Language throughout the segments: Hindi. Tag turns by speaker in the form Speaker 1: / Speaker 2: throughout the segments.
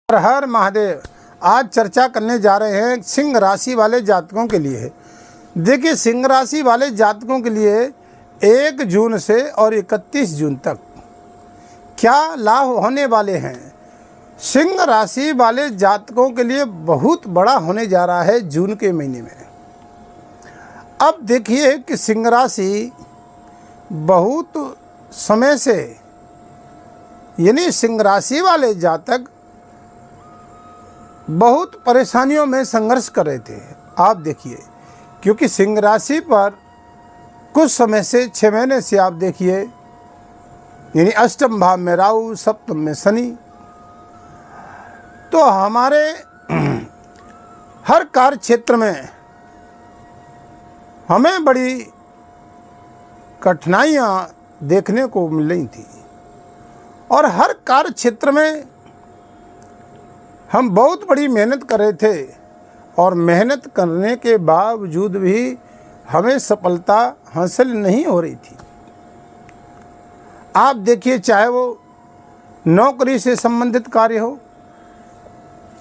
Speaker 1: हर हर महादेव। आज चर्चा करने जा रहे हैं सिंह राशि वाले जातकों के लिए। देखिए, सिंह राशि वाले जातकों के लिए 1 जून से और 31 जून तक क्या लाभ होने वाले हैं। सिंह राशि वाले जातकों के लिए बहुत बड़ा होने जा रहा है जून के महीने में। अब देखिए कि सिंह राशि बहुत समय से, यानी सिंह राशि वाले जातक बहुत परेशानियों में संघर्ष कर रहे थे। आप देखिए, क्योंकि सिंह राशि पर कुछ समय से 6 महीने से आप देखिए, यानी अष्टम भाव में राहु, सप्तम में शनि, तो हमारे हर कार्य क्षेत्र में हमें बड़ी कठिनाइयाँ देखने को मिल रही थी और हर कार्य क्षेत्र में हम बहुत बड़ी मेहनत कर रहे थे और मेहनत करने के बावजूद भी हमें सफलता हासिल नहीं हो रही थी। आप देखिए, चाहे वो नौकरी से संबंधित कार्य हो,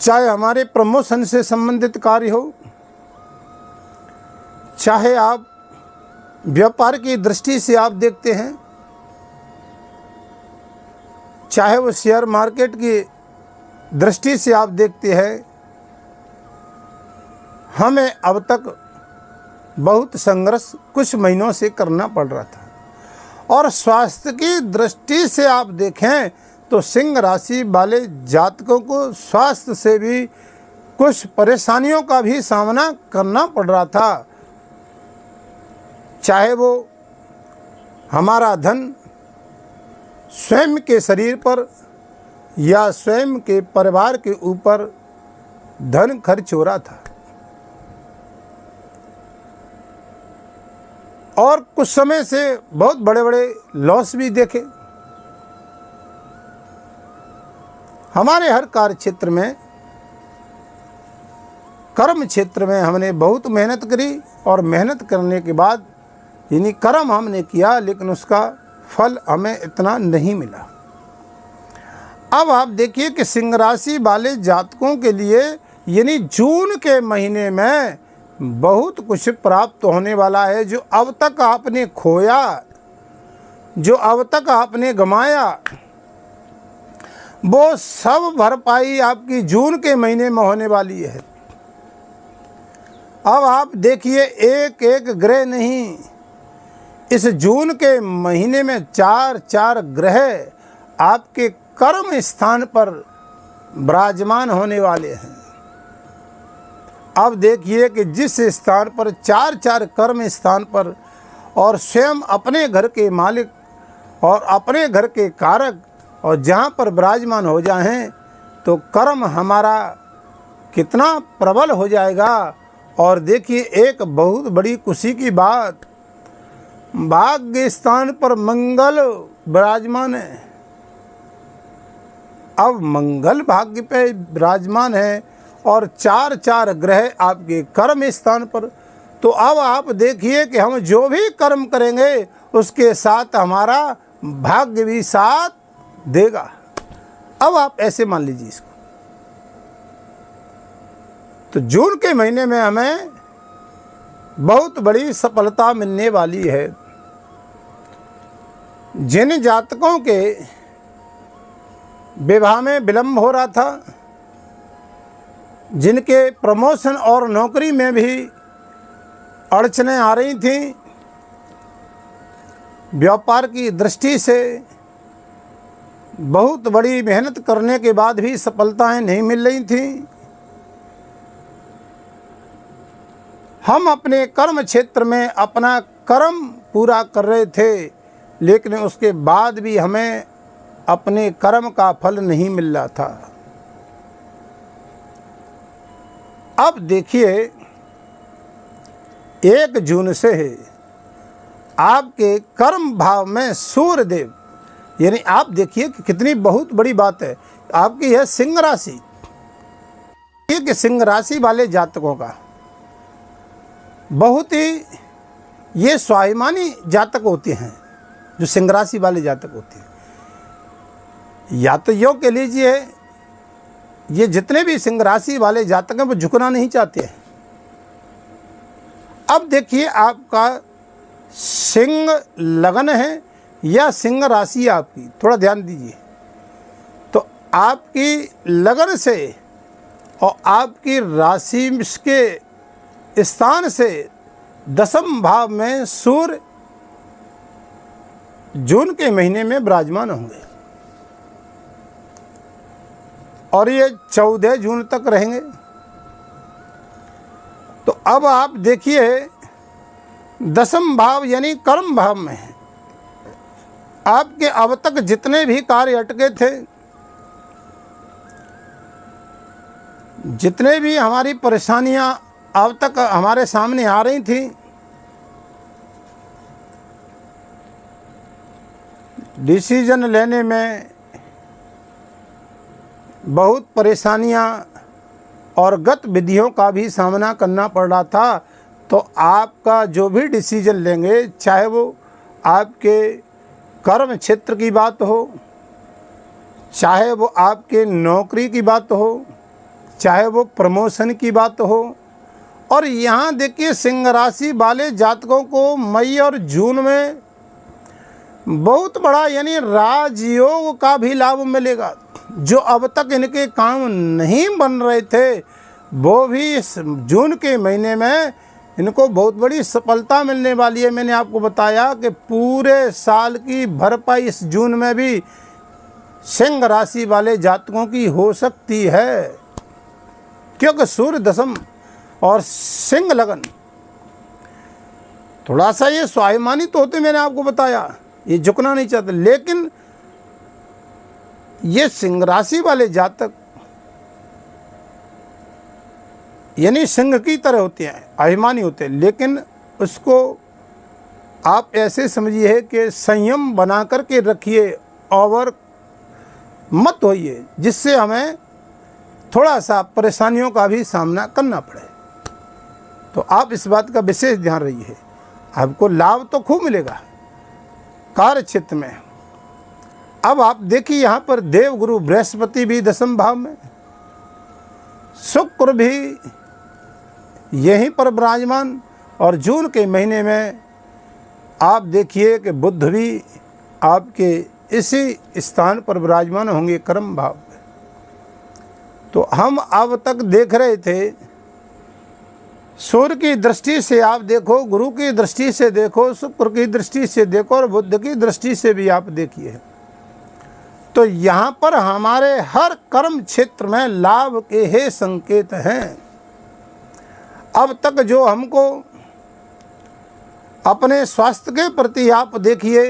Speaker 1: चाहे हमारे प्रमोशन से संबंधित कार्य हो, चाहे आप व्यापार की दृष्टि से आप देखते हैं, चाहे वो शेयर मार्केट की दृष्टि से आप देखते हैं, हमें अब तक बहुत संघर्ष कुछ महीनों से करना पड़ रहा था। और स्वास्थ्य की दृष्टि से आप देखें तो सिंह राशि वाले जातकों को स्वास्थ्य से भी कुछ परेशानियों का भी सामना करना पड़ रहा था। चाहे वो हमारा धन स्वयं के शरीर पर या स्वयं के परिवार के ऊपर धन खर्च हो रहा था। और कुछ समय से बहुत बड़े बड़े लॉस भी देखे। हमारे हर कार्य क्षेत्र में, कर्म क्षेत्र में हमने बहुत मेहनत करी और मेहनत करने के बाद, यानी कर्म हमने किया, लेकिन उसका फल हमें इतना नहीं मिला। अब आप देखिए कि सिंह राशि वाले जातकों के लिए, यानी जून के महीने में बहुत कुछ प्राप्त होने वाला है। जो अब तक आपने खोया, जो अब तक आपने गमाया, वो सब भरपाई आपकी जून के महीने में होने वाली है। अब आप देखिए, एक एक ग्रह नहीं, इस जून के महीने में 4 ग्रह आपके कर्म स्थान पर विराजमान होने वाले हैं। अब देखिए कि जिस स्थान पर 4 कर्म स्थान पर, और स्वयं अपने घर के मालिक और अपने घर के कारक, और जहाँ पर विराजमान हो जाएं तो कर्म हमारा कितना प्रबल हो जाएगा। और देखिए, एक बहुत बड़ी खुशी की बात, भाग्य स्थान पर मंगल विराजमान है। अब मंगल भाग्य पे विराजमान है और 4 ग्रह आपके कर्म स्थान पर। तो अब आप देखिए कि हम जो भी कर्म करेंगे उसके साथ हमारा भाग्य भी साथ देगा। अब आप ऐसे मान लीजिए इसको। तो जून के महीने में हमें बहुत बड़ी सफलता मिलने वाली है। जिन जातकों के विवाह में विलंब हो रहा था, जिनके प्रमोशन और नौकरी में भी अड़चनें आ रही थीं, व्यापार की दृष्टि से बहुत बड़ी मेहनत करने के बाद भी सफलताएं नहीं मिल रही थीं, हम अपने कर्म क्षेत्र में अपना कर्म पूरा कर रहे थे, लेकिन उसके बाद भी हमें अपने कर्म का फल नहीं मिल रहा था। अब देखिए, 1 जून से आपके कर्म भाव में सूर्य देव, यानी आप देखिए कि कितनी बहुत बड़ी बात है आपकी यह सिंह राशि। कि सिंह राशि वाले जातकों का बहुत ही ये स्वाभिमानी जातक होते हैं। जो सिंह राशि वाले जातक होते हैं, या तो योग के लीजिए ये जितने भी सिंह राशि वाले जातक हैं वो झुकना नहीं चाहते हैं। अब देखिए आपका सिंह लगन है या सिंह राशि आपकी, थोड़ा ध्यान दीजिए। तो आपकी लगन से और आपकी राशि के स्थान से दसम भाव में सूर्य जून के महीने में विराजमान होंगे और ये 14 जून तक रहेंगे। तो अब आप देखिए दसम भाव यानी कर्म भाव में है। आपके अब तक जितने भी कार्य अटके थे, जितने भी हमारी परेशानियां अब तक हमारे सामने आ रही थी, डिसीजन लेने में बहुत परेशानियां और गतिविधियों का भी सामना करना पड़ रहा था। तो आपका जो भी डिसीजन लेंगे, चाहे वो आपके कर्म क्षेत्र की बात हो, चाहे वो आपके नौकरी की बात हो, चाहे वो प्रमोशन की बात हो, और यहाँ देखिए सिंह राशि वाले जातकों को मई और जून में बहुत बड़ा यानी राजयोग का भी लाभ मिलेगा। जो अब तक इनके काम नहीं बन रहे थे, वो भी इस जून के महीने में इनको बहुत बड़ी सफलता मिलने वाली है। मैंने आपको बताया कि पूरे साल की भरपाई इस जून में भी सिंह राशि वाले जातकों की हो सकती है, क्योंकि सूर्य दशम और सिंह लगन थोड़ा सा ये स्वाभिमानी तो होते, मैंने आपको बताया, ये झुकना नहीं चाहते। लेकिन ये सिंह राशि वाले जातक यानी सिंह की तरह होते हैं, अभिमानी होते हैं, लेकिन उसको आप ऐसे समझिए कि संयम बना कर के रखिए और मत होइए, जिससे हमें थोड़ा सा परेशानियों का भी सामना करना पड़े। तो आप इस बात का विशेष ध्यान रखिए। आपको लाभ तो खूब मिलेगा कार्य क्षेत्र में। अब आप देखिए यहाँ पर देवगुरु बृहस्पति भी दसम भाव में, शुक्र भी यहीं पर विराजमान, और जून के महीने में आप देखिए कि बुध भी आपके इसी स्थान पर विराजमान होंगे कर्म भाव में। तो हम अब तक देख रहे थे सूर्य की दृष्टि से आप देखो, गुरु की दृष्टि से देखो, शुक्र की दृष्टि से देखो और बुध की दृष्टि से भी आप देखिए। तो यहाँ पर हमारे हर कर्म क्षेत्र में लाभ के ही संकेत हैं। अब तक जो हमको अपने स्वास्थ्य के प्रति आप देखिए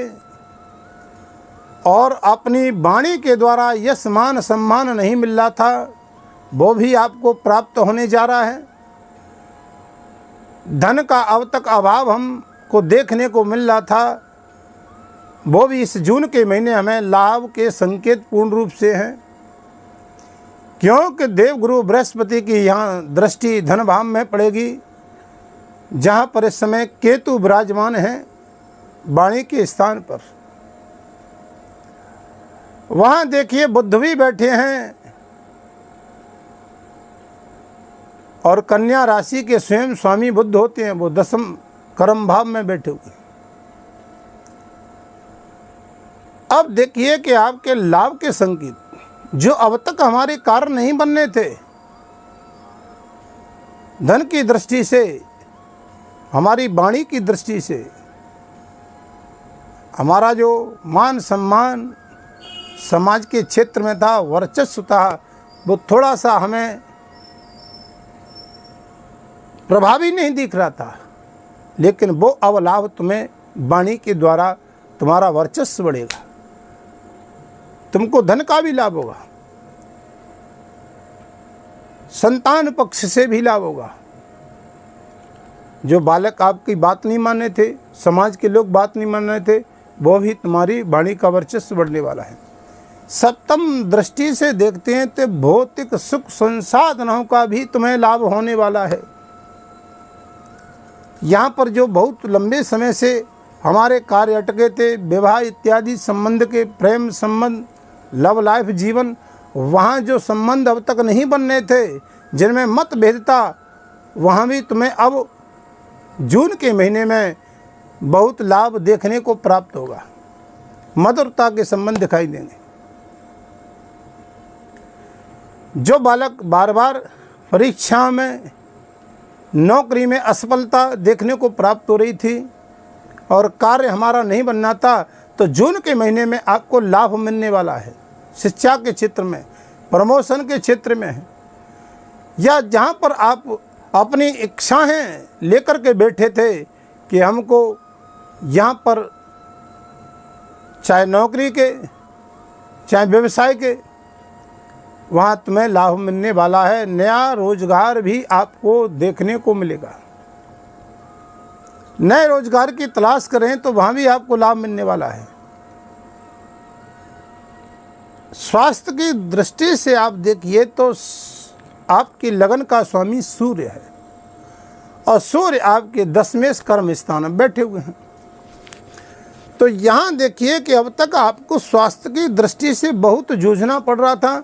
Speaker 1: और अपनी वाणी के द्वारा यश मान सम्मान नहीं मिल रहा था, वो भी आपको प्राप्त होने जा रहा है। धन का अब तक अभाव हमको देखने को मिल रहा था, वो भी इस जून के महीने हमें लाभ के संकेत पूर्ण रूप से हैं, क्योंकि देवगुरु बृहस्पति की यहाँ दृष्टि धन भाव में पड़ेगी, जहाँ पर इस समय केतु विराजमान हैं वाणी के स्थान पर। वहाँ देखिए बुध भी बैठे हैं और कन्या राशि के स्वयं स्वामी बुध होते हैं, वो दसम कर्म भाव में बैठे हुए। अब देखिए कि आपके लाभ के संकेत जो अब तक हमारे कार्य नहीं बनने थे, धन की दृष्टि से, हमारी वाणी की दृष्टि से, हमारा जो मान सम्मान समाज के क्षेत्र में था, वर्चस्व था, वो थोड़ा सा हमें प्रभावी नहीं दिख रहा था। लेकिन वो अब लाभ तुम्हें वाणी के द्वारा तुम्हारा वर्चस्व बढ़ेगा, तुमको धन का भी लाभ होगा, संतान पक्ष से भी लाभ होगा। जो बालक आपकी बात नहीं मान रहे थे, समाज के लोग बात नहीं मान रहे थे, वो भी तुम्हारी वाणी का वर्चस्व बढ़ने वाला है। सप्तम दृष्टि से देखते हैं तो भौतिक सुख संसाधनों का भी तुम्हें लाभ होने वाला है। यहाँ पर जो बहुत लंबे समय से हमारे कार्य अटके थे, विवाह इत्यादि संबंध के, प्रेम संबंध, लव लाइफ जीवन, वहाँ जो संबंध अब तक नहीं बनने थे, जिनमें मतभेद था, वहाँ भी तुम्हें अब जून के महीने में बहुत लाभ देखने को प्राप्त होगा। मधुरता के संबंध दिखाई देंगे। जो बालक बार बार परीक्षा में, नौकरी में असफलता देखने को प्राप्त हो रही थी और कार्य हमारा नहीं बनना था, तो जून के महीने में आपको लाभ मिलने वाला है। शिक्षा के क्षेत्र में, प्रमोशन के क्षेत्र में है, या जहाँ पर आप अपनी इच्छाएं लेकर के बैठे थे कि हमको यहाँ पर चाहे नौकरी के चाहे व्यवसाय के, वहाँ तुम्हें लाभ मिलने वाला है। नया रोजगार भी आपको देखने को मिलेगा। नए रोजगार की तलाश करें तो वहाँ भी आपको लाभ मिलने वाला है। स्वास्थ्य की दृष्टि से आप देखिए तो आपकी लगन का स्वामी सूर्य है और सूर्य आपके 10वें कर्म स्थान में बैठे हुए हैं। तो यहाँ देखिए कि अब तक आपको स्वास्थ्य की दृष्टि से बहुत जूझना पड़ रहा था।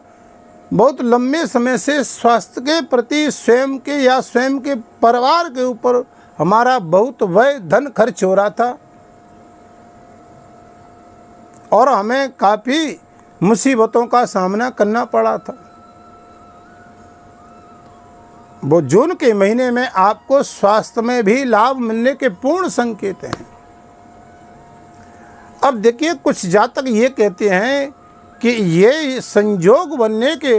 Speaker 1: बहुत लंबे समय से स्वास्थ्य के प्रति स्वयं के या स्वयं के परिवार के ऊपर हमारा बहुत व्यय धन खर्च हो रहा था और हमें काफ़ी मुसीबतों का सामना करना पड़ा था। वो जून के महीने में आपको स्वास्थ्य में भी लाभ मिलने के पूर्ण संकेत हैं। अब देखिए, कुछ जातक ये कहते हैं कि ये संयोग बनने के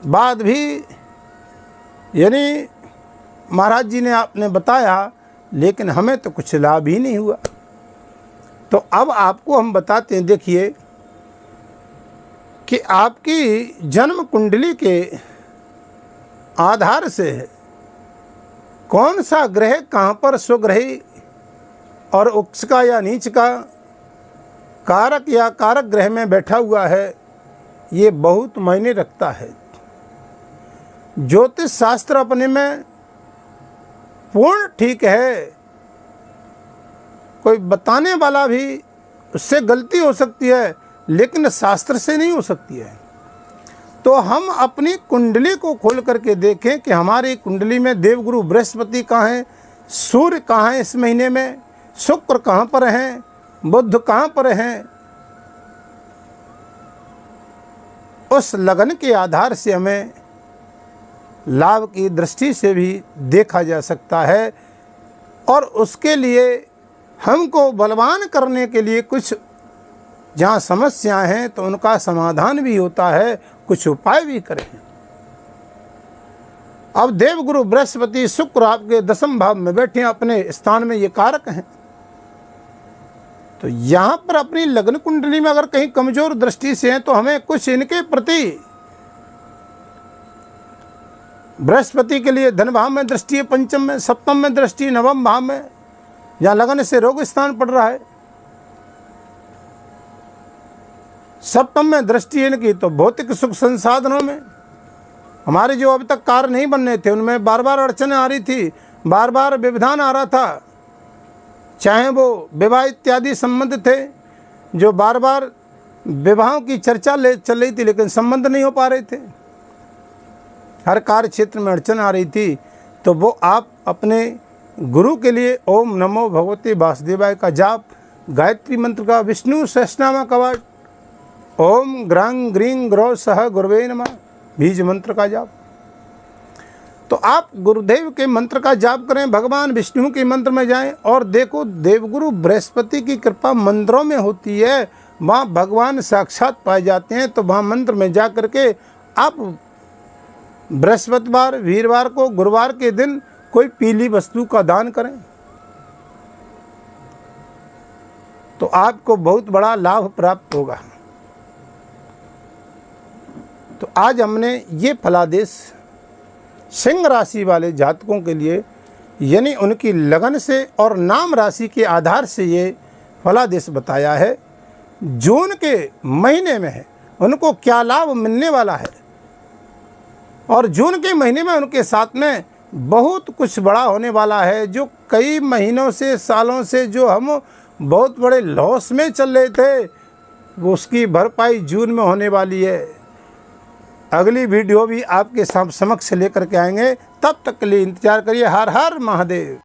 Speaker 1: बाद भी, यानी महाराज जी ने आपने बताया, लेकिन हमें तो कुछ लाभ ही नहीं हुआ। तो अब आपको हम बताते हैं, देखिए कि आपकी जन्म कुंडली के आधार से कौन सा ग्रह कहाँ पर स्वग्रही और उच्च का या नीच का कारक या कारक ग्रह में बैठा हुआ है, ये बहुत मायने रखता है। ज्योतिष शास्त्र अपने में पूर्ण ठीक है, कोई बताने वाला भी उससे गलती हो सकती है, लेकिन शास्त्र से नहीं हो सकती है। तो हम अपनी कुंडली को खोल करके देखें कि हमारी कुंडली में देवगुरु बृहस्पति कहाँ हैं, सूर्य कहाँ हैं इस महीने में, शुक्र कहाँ पर हैं, बुध कहाँ पर हैं। उस लगन के आधार से हमें लाभ की दृष्टि से भी देखा जा सकता है और उसके लिए हमको बलवान करने के लिए कुछ जहाँ समस्याएं हैं तो उनका समाधान भी होता है, कुछ उपाय भी करें। अब देवगुरु बृहस्पति शुक्र आपके 10वें भाव में बैठे अपने स्थान में, ये कारक हैं। तो यहाँ पर अपनी लग्न कुंडली में अगर कहीं कमजोर दृष्टि से हैं तो हमें कुछ इनके प्रति, बृहस्पति के लिए धन भाव में दृष्टि है, पंचम में, सप्तम में दृष्टि, नवम भाव में, जहाँ लगन से रोग स्थान पड़ रहा है। सप्तम में दृष्टि इनकी तो भौतिक सुख संसाधनों में, हमारे जो अभी तक कार्य नहीं बनने थे उनमें बार बार अड़चनें आ रही थी, बार बार व्यवधान आ रहा था। चाहे वो विवाह इत्यादि संबंध थे, जो बार बार विवाहों की चर्चा चल रही थी लेकिन संबंध नहीं हो पा रहे थे, हर कार्य क्षेत्र में अड़चन आ रही थी। तो वो आप अपने गुरु के लिए ओम नमो भगवते वासुदेवाय का जाप, गायत्री मंत्र का विष्णु सहस्रनाम का पाठ, ओम ग्रांग ग्रीं ग्रौ सह गुरुवे नमः बीज मंत्र का जाप। तो आप गुरुदेव के मंत्र का जाप करें, भगवान विष्णु के मंत्र में जाएं और देखो देवगुरु बृहस्पति की कृपा मंदिरों में होती है, वहाँ भगवान साक्षात पाए जाते हैं। तो वहाँ मंत्र में जा करके आप बृहस्पतिवार, वीरवार को, गुरुवार के दिन कोई पीली वस्तु का दान करें तो आपको बहुत बड़ा लाभ प्राप्त होगा। तो आज हमने ये फलादेश सिंह राशि वाले जातकों के लिए, यानी उनकी लगन से और नाम राशि के आधार से ये फलादेश बताया है। जून के महीने में है उनको क्या लाभ मिलने वाला है और जून के महीने में उनके साथ में बहुत कुछ बड़ा होने वाला है। जो कई महीनों से, सालों से जो हम बहुत बड़े लॉस में चल रहे थे, वो उसकी भरपाई जून में होने वाली है। अगली वीडियो भी आपके समक्ष लेकर के आएंगे। तब तक के लिए इंतजार करिए। हर हर महादेव।